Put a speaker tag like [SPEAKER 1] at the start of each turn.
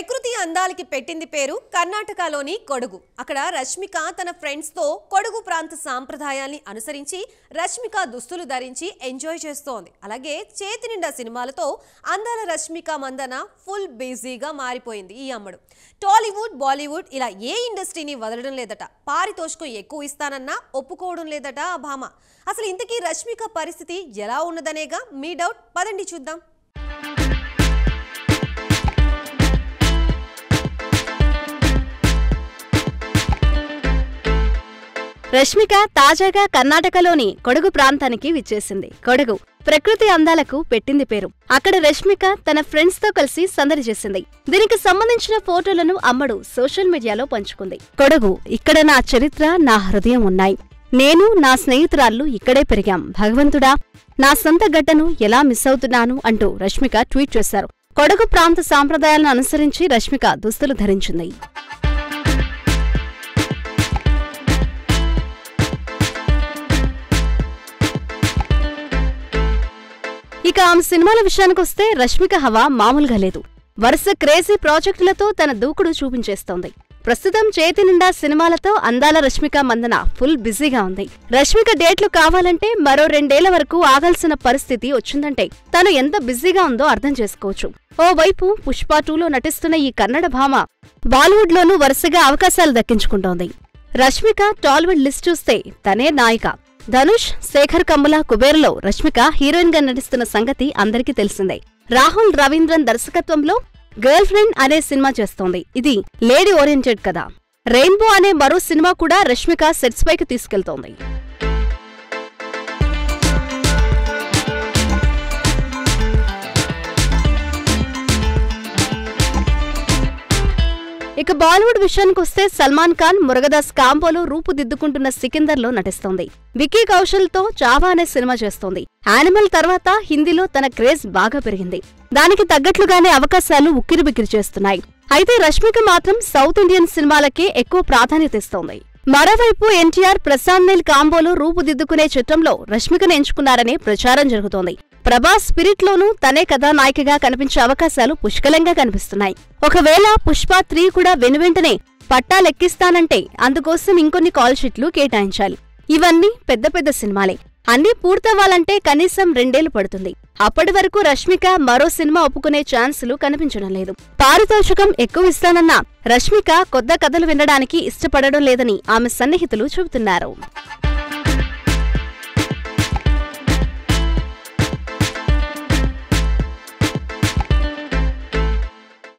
[SPEAKER 1] ప్రకృతి అందాలకి పెట్టింది పేరు కర్ణాటకలోని కొడగు. అక్కడ రష్మిక తన ఫ్రెండ్స్ తో కొడగు ప్రాంత సాంప్రదాయాల్ని అనుసరించి రష్మిక దుస్తులు ధరించి ఎంజాయ్ చేస్తోంది. అలాగే చేతి నిండా సినిమాలతో అందాల రష్మిక మందన ఫుల్ బిజీగా మారిపోయింది. ఈ అమ్మడు టాలీవుడ్, బాలీవుడ్ ఇలా ఏ ఇండస్ట్రీని వదలడం లేదట. పారితోషికం ఎక్కువ ఇస్తానన్నా ఒప్పుకోవడం లేదట ఆ భామ. అసలు ఇంతకీ రష్మిక పరిస్థితి ఎలా ఉన్నదనేగా మీ డౌట్. పదండి చూద్దాం.
[SPEAKER 2] రష్మిక తాజాగా కర్ణాటకలోని కొడగు ప్రాంతానికి విచ్చేసింది. కొడగు ప్రకృతి అందాలకు పెట్టింది పేరు. అక్కడ రష్మిక తన ఫ్రెండ్స్ తో కలిసి సందడి చేసింది. దీనికి సంబంధించిన ఫోటోలను అమ్మడు సోషల్ మీడియాలో పంచుకుంది. కొడగు, ఇక్కడ నా చరిత్ర, నా హృదయం ఉన్నాయి. నేను, నా స్నేహితురాళ్లు ఇక్కడే పెరిగాం. భగవంతుడా, నా సొంత గడ్డను ఎలా మిస్ అవుతున్నాను అంటూ రష్మిక ట్వీట్ చేశారు. కొడగు ప్రాంత సాంప్రదాయాలను అనుసరించి రష్మిక దుస్తులు ధరించింది. ఇక ఆమె సినిమాల విషయానికొస్తే రష్మిక హవా మామూలుగా లేదు. వరుస క్రేజీ ప్రాజెక్టులతో తన దూకుడు చూపించేస్తోంది. ప్రస్తుతం చేతి నిండా సినిమాలతో అందాల రష్మిక మందన ఫుల్ బిజీగా ఉంది. రష్మిక డేట్లు కావాలంటే మరో 2 ఏళ్ల వరకు ఆగాల్సిన పరిస్థితి వచ్చిందంటే తను ఎంత బిజీగా ఉందో అర్థం చేసుకోవచ్చు. ఓవైపు పుష్ప 2లో నటిస్తున్న ఈ కన్నడ భామ బాలీవుడ్ లోనూ వరుసగా అవకాశాలు దక్కించుకుంటోంది. రష్మిక టాలీవుడ్ లిస్ట్ చూస్తే తనే నాయిక. ధనుష్, శేఖర్ కమ్ముల కుబేర్లో రష్మిక హీరోయిన్ గా నటిస్తున్న సంగతి అందరికీ తెలిసిందే. రాహుల్ రవీంద్రన్ దర్శకత్వంలో గర్ల్ ఫ్రెండ్ అనే సినిమా చేస్తోంది. ఇది లేడీ ఓరియంటెడ్ కదా. రెయిన్బో అనే మరో సినిమా కూడా రష్మిక సెట్స్ పైకి తీసుకెళ్తోంది. ఇక బాలీవుడ్ విషయానికొస్తే సల్మాన్ ఖాన్, మురుగదాస్ కాంబోలో రూపుదిద్దుకుంటున్న సికిందర్లో నటిస్తోంది. విక్కీ కౌశల్తో చావా అనే సినిమా చేస్తోంది. యానిమల్ తర్వాత హిందీలో తన క్రేజ్ బాగా పెరిగింది. దానికి తగ్గట్లుగానే అవకాశాలు ఉక్కిరిబిక్కిరి చేస్తున్నాయి. అయితే రష్మిక మాత్రం సౌత్ ఇండియన్ సినిమాలకే ఎక్కువ ప్రాధాన్యత ఇస్తోంది. మరోవైపు ఎన్టీఆర్, ప్రశాంత్ నీల్ కాంబోలో రూపుదిద్దుకునే చిత్రంలో రష్మికను ఎంచుకున్నారనే ప్రచారం జరుగుతోంది. ప్రభాస్ స్పిరిట్ లోనూ తనే కథానాయికగా కనిపించే అవకాశాలు పుష్కలంగా కనిపిస్తున్నాయి. ఒకవేళ పుష్ప 3 కూడా వెనువెంటనే పట్టాలెక్కిస్తానంటే అందుకోసం ఇంకొన్ని కాల్ షీట్లు కేటాయించాలి. ఇవన్నీ పెద్ద పెద్ద సినిమాలే. అన్నీ పూర్తవ్వాలంటే కనీసం 2 ఏళ్లు పడుతుంది. అప్పటి వరకు రష్మిక మరో సినిమా ఒప్పుకునే ఛాన్సులు కనిపించడం లేదు. పారితోషికం ఎక్కువ ఇస్తానన్నా రష్మిక కొత్త కథలు వినడానికి ఇష్టపడడం లేదని ఆమె సన్నిహితులు చెబుతున్నారు.